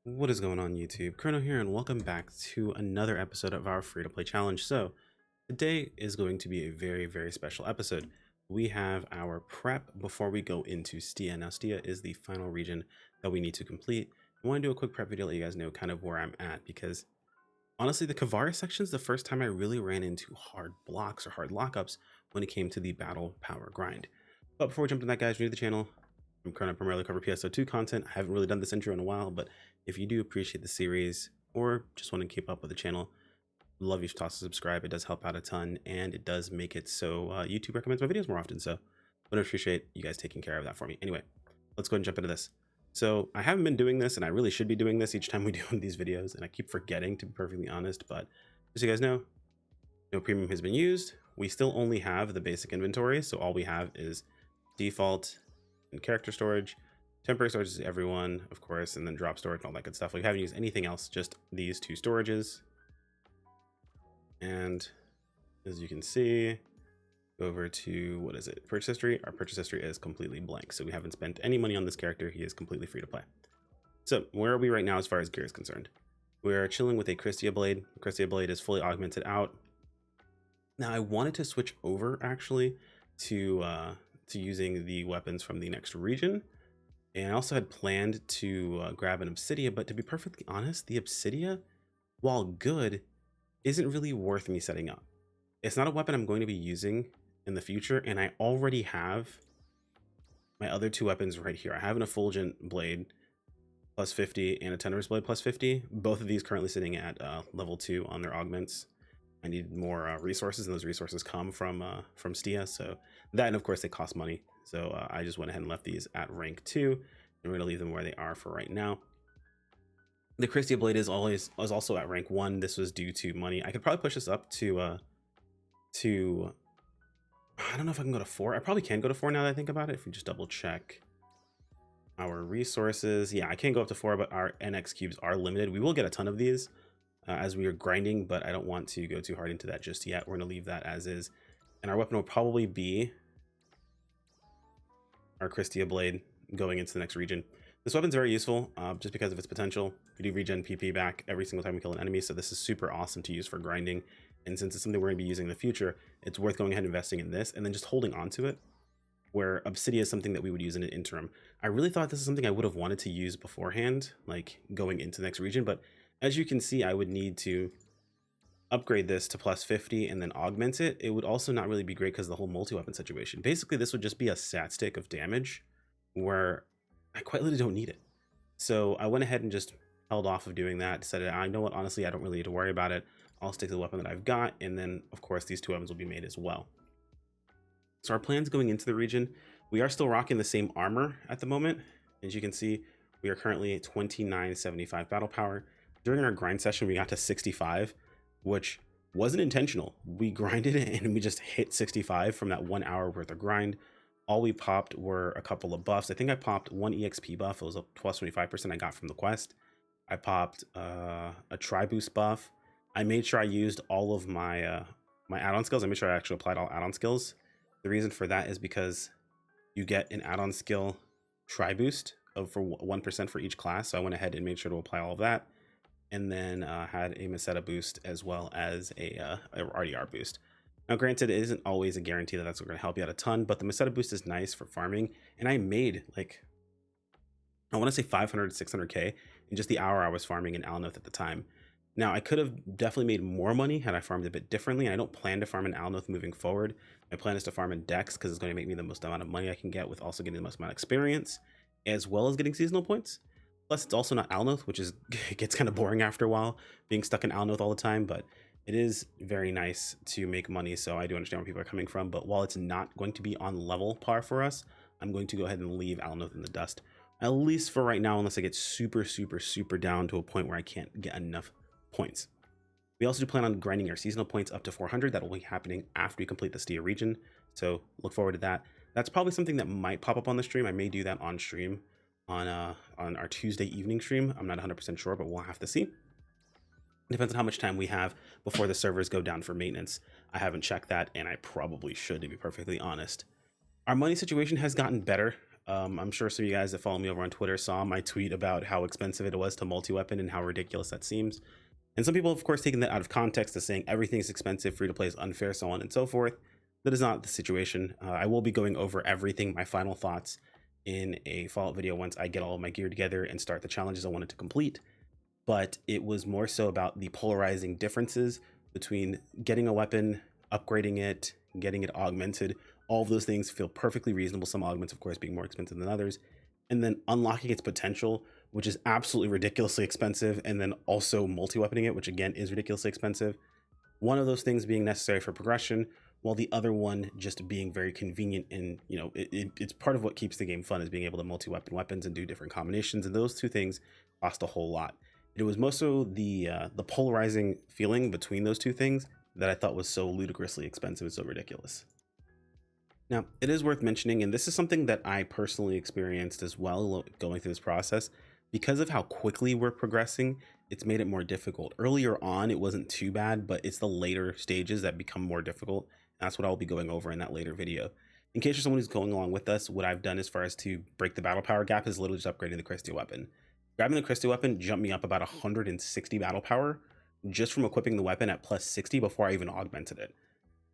What is going on YouTube? Chrono here and welcome back to another episode of our free-to-play challenge. So today is going to be a very special episode. We have our prep before we go into Stia. Now Stia is the final region that we need to complete. I want to do a quick prep video to let you guys know kind of where I'm at, because honestly the Kavara section is the first time I really ran into hard blocks or hard lockups when it came to the battle power grind. But before we jump into that, guys, new to the channel, I'm currently primarily cover PSO2 content. I haven't really done this intro in a while, but if you do appreciate the series or just want to keep up with the channel, love you to toss a subscribe. It does help out a ton, and it does make it so YouTube recommends my videos more often. So I would appreciate you guys taking care of that for me. Anyway, let's go ahead and jump into this. So I haven't been doing this, and I really should be doing this each time we do these videos, and I keep forgetting, to be perfectly honest. But just so you guys know, no premium has been used. We still only have the basic inventory, so all we have is default and character storage. Temporary storage is everyone, of course, and then drop storage and all that good stuff. We haven't used anything else, just these two storages. And as you can see, go over to, what is it, purchase history. Our purchase history is completely blank, so we haven't spent any money on this character. He is completely free to play. So where are we right now as far as gear is concerned? We're chilling with a Stia blade. The Stia blade is fully augmented out. Now I wanted to switch over actually to using the weapons from the next region. And I also had planned to grab an Obsidia, but to be perfectly honest, the Obsidia, while good, isn't really worth me setting up. It's not a weapon I'm going to be using in the future, and I already have my other two weapons right here. I have an Effulgent blade plus 50 and a Tenor's blade plus 50. Both of these currently sitting at level 2 on their augments. I need more resources, and those resources come from Stia. So that, and of course they cost money. So I just went ahead and left these at rank 2, and we're gonna leave them where they are for right now. The Stia blade is also at rank 1. This was due to money. I could probably push this up to I don't know if I can go to 4. I probably can go to 4 now that I think about it. If we just double check our resources, yeah, I can go up to 4, but our NX cubes are limited. We will get a ton of these as we are grinding, but I don't want to go too hard into that just yet. We're going to leave that as is, and our weapon will probably be our Stia blade going into the next region. This weapon's very useful just because of its potential. We do regen PP back every single time we kill an enemy, so this is super awesome to use for grinding. And since it's something we're going to be using in the future, it's worth going ahead and investing in this and then just holding on to it, where Obsidia is something that we would use in an interim. I really thought this is something I would have wanted to use beforehand, like going into the next region, but as you can see, I would need to upgrade this to plus 50 and then augment it. It would also not really be great because of the whole multi-weapon situation. Basically, this would just be a stat stick of damage where I quite literally don't need it. So I went ahead and just held off of doing that, decided, I know what, honestly, I don't really need to worry about it. I'll stick to the weapon that I've got, and then, of course, these two weapons will be made as well. So our plans going into the region, we are still rocking the same armor at the moment. As you can see, we are currently at 2975 battle power. During our grind session, we got to 65, which wasn't intentional. We grinded it and we just hit 65 from that 1 hour worth of grind. All we popped were a couple of buffs. I think I popped one EXP buff. It was a plus 25% I got from the quest. I popped a tri-boost buff. I made sure I used all of my my add-on skills. I made sure I actually applied all add-on skills. The reason for that is because you get an add-on skill tri-boost for 1% for each class. So I went ahead and made sure to apply all of that. And then had a Meseta boost as well as a RDR boost. Now, granted, it isn't always a guarantee that that's going to help you out a ton, but the Meseta boost is nice for farming. And I made, like, I want to say 500 to 600k in just the hour I was farming in Alnoth at the time. Now, I could have definitely made more money had I farmed a bit differently. I don't plan to farm in Alnoth moving forward. My plan is to farm in Dex because it's going to make me the most amount of money I can get with also getting the most amount of experience, as well as getting seasonal points. Plus, it's also not Alnoth, which is it gets kind of boring after a while, being stuck in Alnoth all the time, but it is very nice to make money, so I do understand where people are coming from. But while it's not going to be on level par for us, I'm going to go ahead and leave Alnoth in the dust, at least for right now, unless I get super down to a point where I can't get enough points. We also do plan on grinding our seasonal points up to 400. That will be happening after we complete the Stia region, so look forward to that. That's probably something that might pop up on the stream. I may do that on stream on our Tuesday evening stream. I'm not 100% sure, but we'll have to see. It depends on how much time we have before the servers go down for maintenance. I haven't checked that, and I probably should, to be perfectly honest. Our money situation has gotten better I'm sure some of you guys that follow me over on Twitter saw my tweet about how expensive it was to multi-weapon and how ridiculous that seems. And some people, of course, taking that out of context as saying everything is expensive, free to play is unfair, so on and so forth. That is not the situation. I will be going over everything, my final thoughts, in a follow-up video once I get all of my gear together and start the challenges I wanted to complete. But it was more so about the polarizing differences between getting a weapon, upgrading it, getting it augmented. All of those things feel perfectly reasonable. Some augments, of course, being more expensive than others. And then unlocking its potential, which is absolutely ridiculously expensive, and then also multi-weaponing it, which again is ridiculously expensive. One of those things being necessary for progression, while the other one just being very convenient. And it's part of what keeps the game fun, is being able to multi-weapon weapons and do different combinations. And those two things cost a whole lot. It was most so the polarizing feeling between those two things that I thought was so ludicrously expensive and so ridiculous. Now, it is worth mentioning, and this is something that I personally experienced as well going through this process, because of how quickly we're progressing, it's made it more difficult. Earlier on, it wasn't too bad, but it's the later stages that become more difficult. That's what I'll be going over in that later video. In case you're someone who's going along with us, what I've done as far as to break the battle power gap is literally just upgrading the Christie weapon. Grabbing the Christie weapon jumped me up about 160 battle power just from equipping the weapon at plus 60 before I even augmented it.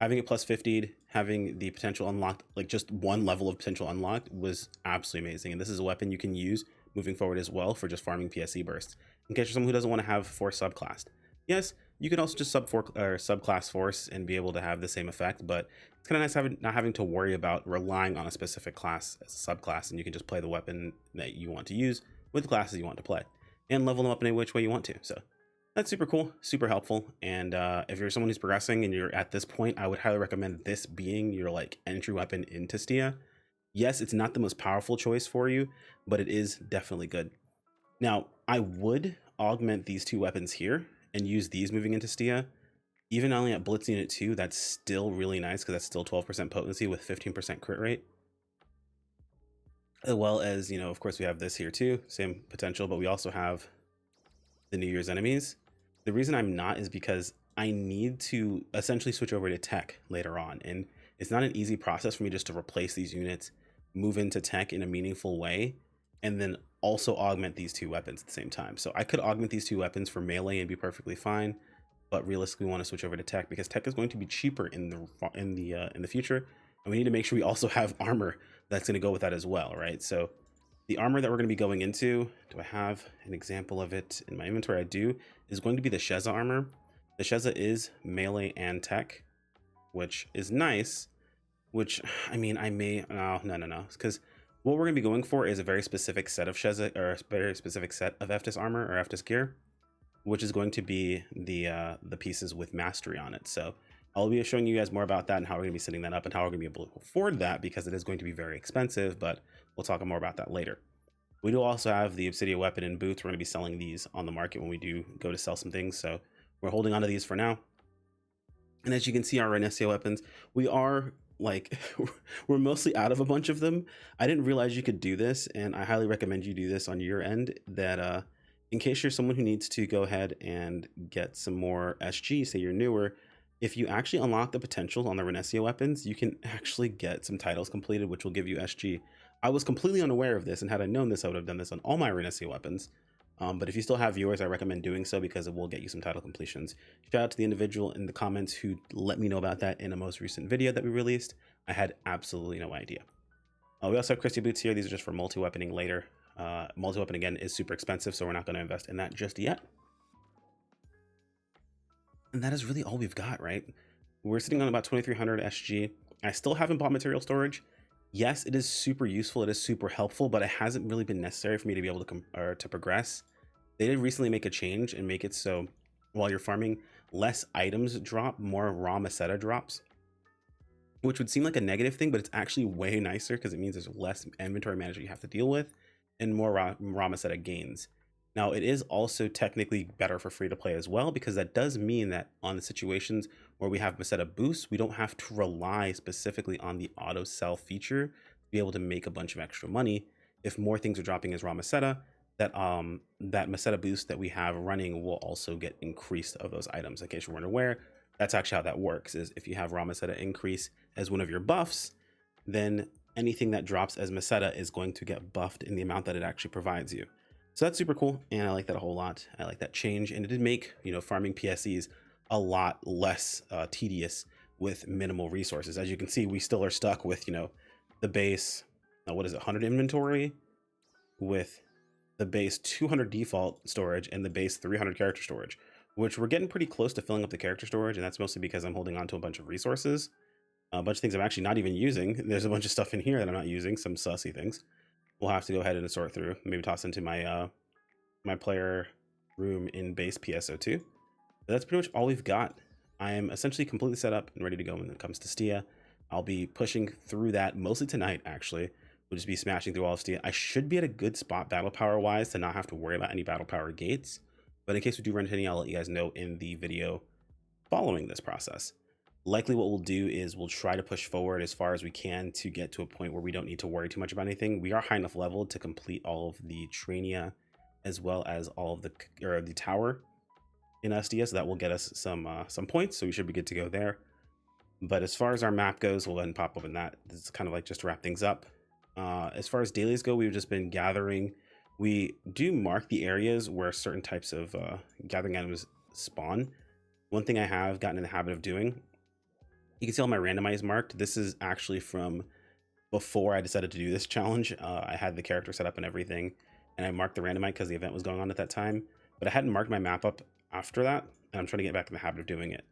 Having it plus 50'd, having the potential unlocked, like just one level of potential unlocked, was absolutely amazing. And this is a weapon you can use moving forward as well for just farming PSE bursts. In case you're someone who doesn't want to have force subclassed. Yes, you can also just subclass force and be able to have the same effect, but it's kind of nice not having to worry about relying on a specific class as a subclass, and you can just play the weapon that you want to use with the classes you want to play and level them up in a which way you want to. So that's super cool, super helpful. And if you're someone who's progressing and you're at this point, I would highly recommend this being your like entry weapon into Stia. Yes, it's not the most powerful choice for you, but it is definitely good. Now, I would augment these two weapons here and use these moving into Stia. Even only at Blitz Unit 2, that's still really nice because that's still 12% potency with 15% crit rate. As well as, of course, we have this here too, same potential, but we also have the New Year's enemies. The reason I'm not is because I need to essentially switch over to tech later on, and it's not an easy process for me just to replace these units, move into tech in a meaningful way, and then also augment these two weapons at the same time. So I could augment these two weapons for melee and be perfectly fine, but realistically we want to switch over to tech because tech is going to be cheaper in the future, and we need to make sure we also have armor that's going to go with that as well, right? So the armor that we're going to be going into, do I have an example of it in my inventory? I do, is going to be the SEGA armor. The SEGA is melee and tech, which is nice, which, I mean, I may, no, because what we're going to be going for is a very specific set of SEGA, or a very specific set of FTIS armor or FTIS gear, which is going to be the pieces with mastery on it. So I'll be showing you guys more about that and how we're going to be setting that up and how we're going to be able to afford that, because it is going to be very expensive, but we'll talk more about that later. We do also have the Obsidian weapon and boots. We're going to be selling these on the market when we do go to sell some things, so we're holding on to these for now. And as you can see, our Renesia weapons, we are like, we're mostly out of a bunch of them. I didn't realize you could do this, and I highly recommend you do this on your end, that in case you're someone who needs to go ahead and get some more SG, say you're newer, if you actually unlock the potential on the Renesia weapons, you can actually get some titles completed, which will give you SG. I was completely unaware of this, and had I known this, I would have done this on all my Renesia weapons. But if you still have yours, I recommend doing so because it will get you some title completions. Shout out to the individual in the comments who let me know about that in a most recent video that we released. I had absolutely no idea. We also have Christie boots here. These are just for multi-weaponing later. Multi-weapon, again, is super expensive, so we're not going to invest in that just yet. And that is really all we've got, right? We're sitting on about 2,300 SG. I still haven't bought material storage. Yes, it is super useful. It is super helpful, but it hasn't really been necessary for me to be able to progress. They did recently make a change and make it so while you're farming, less items drop, more raw Meseta drops, which would seem like a negative thing, but it's actually way nicer because it means there's less inventory management you have to deal with and more raw Meseta gains. Now, it is also technically better for free to play as well, because that does mean that on the situations where we have Meseta boosts, we don't have to rely specifically on the auto sell feature to be able to make a bunch of extra money. If more things are dropping as raw Meseta, that Meseta boost that we have running will also get increased of those items. In case you weren't aware, that's actually how that works, is if you have raw Meseta increase as one of your buffs, then anything that drops as Meseta is going to get buffed in the amount that it actually provides you. So that's super cool, and I like that a whole lot. I like that change, and it did make, you know, farming PSEs a lot less tedious with minimal resources. As you can see, we still are stuck with, you know, the base, what is it, 100 inventory with the base 200 default storage and the base 300 character storage, which we're getting pretty close to filling up the character storage, and that's mostly because I'm holding on to a bunch of resources, a bunch of things I'm actually not even using. There's a bunch of stuff in here that I'm not using, some sussy things. We'll have to go ahead and sort through, maybe toss into my my player room in base PSO2. But that's pretty much all we've got. I am essentially completely set up and ready to go when it comes to Stia. I'll be pushing through that mostly tonight, actually. We'll just be smashing through all of Stia. I should be at a good spot battle power wise to not have to worry about any battle power gates. But in case we do run into any, I'll let you guys know in the video following this process. Likely what we'll do is we'll try to push forward as far as we can to get to a point where we don't need to worry too much about anything. We are high enough level to complete all of the Trania as well as all of the tower in Stia, so that will get us some points, so we should be good to go there. But as far as our map goes, we'll go ahead and pop open that. This is kind of like just to wrap things up. As far as dailies go, we've just been gathering. We do mark the areas where certain types of gathering items spawn. One thing I have gotten in the habit of doing, you can see all my randomized marked. This is actually from before I decided to do this challenge. I had the character set up and everything, and I marked the randomite because the event was going on at that time, but I hadn't marked my map up after that, and I'm trying to get back in the habit of doing it.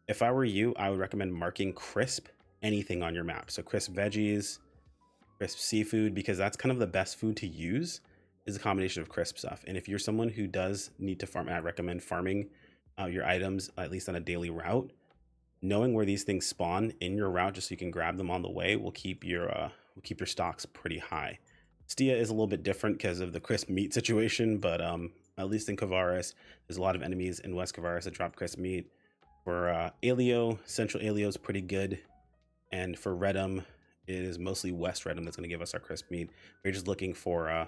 If I were you, I would recommend marking crisp anything on your map. So crisp veggies, crisp seafood, because that's kind of the best food to use, is a combination of crisp stuff. And if you're someone who does need to farm, I recommend farming your items at least on a daily route. Knowing where these things spawn in your route just so you can grab them on the way will keep your stocks pretty high. Stia is a little bit different because of the crisp meat situation, but at least in Kavaris, there's a lot of enemies in West Kavaris that drop crisp meat. For Aleo, Central Aleo is pretty good, and for Redum, it is mostly West Redum that's going to give us our crisp meat. We're just looking for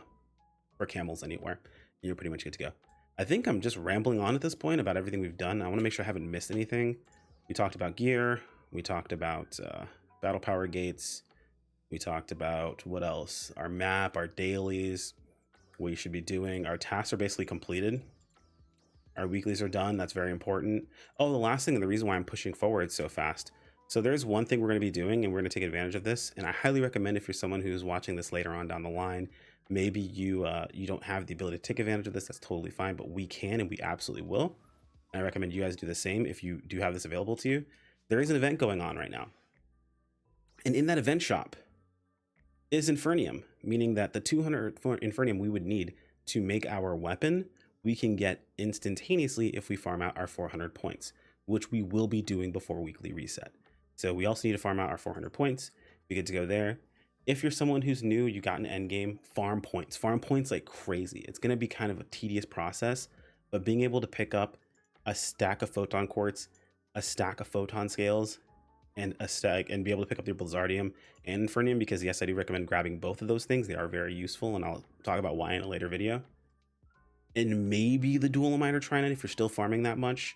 camels anywhere, and you're pretty much good to go. I think I'm just rambling on at this point about everything we've done. I want to make sure I haven't missed anything. We talked about gear. We talked about battle power gates. We talked about what else? Our map, our dailies, what you should be doing. Our tasks are basically completed. Our weeklies are done. That's very important. Oh, the last thing, and the reason why I'm pushing forward so fast. So there's one thing we're going to be doing, and we're going to take advantage of this. And I highly recommend, if you're someone who's watching this later on down the line, maybe you don't have the ability to take advantage of this. That's totally fine, but we can, and we absolutely will. I recommend you guys do the same if you do have this available to you. There is an event going on right now. And in that event shop is Infernium, meaning that the 200 Infernium we would need to make our weapon, we can get instantaneously if we farm out our 400 points, which we will be doing before weekly reset. So we also need to farm out our 400 points. We get to go there. If you're someone who's new, you got an end game, farm points like crazy. It's going to be kind of a tedious process, but being able to pick up a stack of photon quartz, a stack of photon scales, and a stack, and be able to pick up your Blizzardium and Infernium, because yes, I do recommend grabbing both of those things. They are very useful, and I'll talk about why in a later video. And maybe the Dualamite or Trinite, if you're still farming that much,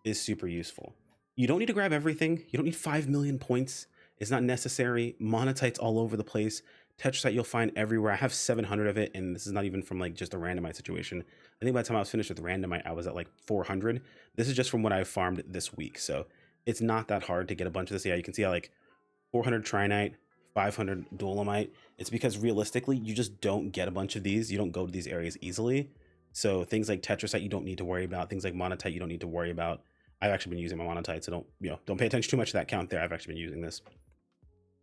is super useful. You don't need to grab everything. You don't need 5 million points. It's not necessary. Monotite's all over the place. Tetrasite you'll find everywhere. I have 700 of it, and this is not even from like just a randomite situation. I think by the time I was finished with randomite, I was at like 400. This is just from what I farmed this week, so it's not that hard to get a bunch of this. Yeah, you can see how like 400 Trinite, 500 Dolomite. It's because realistically, you just don't get a bunch of these. You don't go to these areas easily. So things like Tetrasite, you don't need to worry about. Things like Monotite, you don't need to worry about. I've actually been using my Monotite, so don't pay attention too much to that count there. I've actually been using this.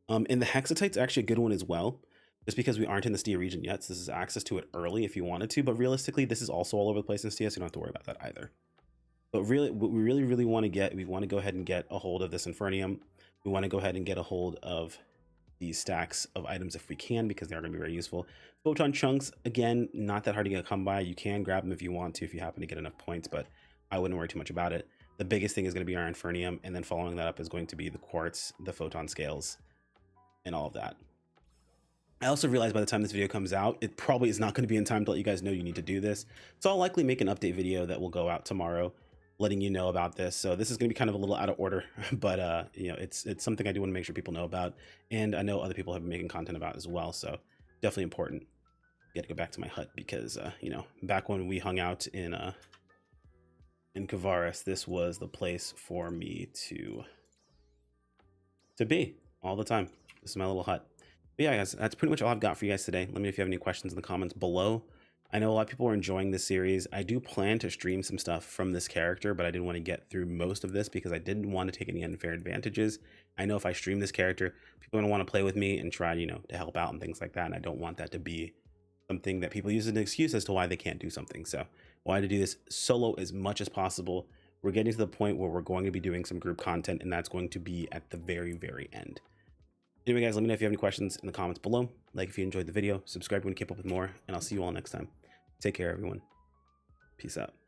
And the Hexatite's actually a good one as well, just because we aren't in the Stia region yet, so this is access to it early if you wanted to, but realistically, this is also all over the place in Stia, so you don't have to worry about that either. But really, what we really want to get, we want to go ahead and get a hold of this Infernium. We want to go ahead and get a hold of these stacks of items if we can, because they are going to be very useful. Photon chunks, again, not that hard to come by. You can grab them if you want to, if you happen to get enough points, but I wouldn't worry too much about it. The biggest thing is going to be our Infernium, and then following that up is going to be the quartz, the photon scales, and all of that. I also realized by the time this video comes out, it probably is not going to be in time to let you guys know you need to do this. So I'll likely make an update video that will go out tomorrow letting you know about this. So this is going to be kind of a little out of order, but you know, it's something I do want to make sure people know about, and I know other people have been making content about as well. So definitely important. Got to go back to my hut because you know, back when we hung out in Kavaris, this was the place for me to be all the time. This is my little hut. But yeah, guys, that's pretty much all I've got for you guys today. Let me know if you have any questions in the comments below. I know a lot of people are enjoying this series. I do plan to stream some stuff from this character, but I didn't want to get through most of this because I didn't want to take any unfair advantages. I know if I stream this character, people are going to want to play with me and try, you know, to help out and things like that. And I don't want that to be something that people use as an excuse as to why they can't do something. So I wanted to do this solo as much as possible. We're getting to the point where we're going to be doing some group content, and that's going to be at the very, very end. Anyway, guys, let me know if you have any questions in the comments below. Like if you enjoyed the video, subscribe when you keep up with more, and I'll see you all next time. Take care, everyone. Peace out.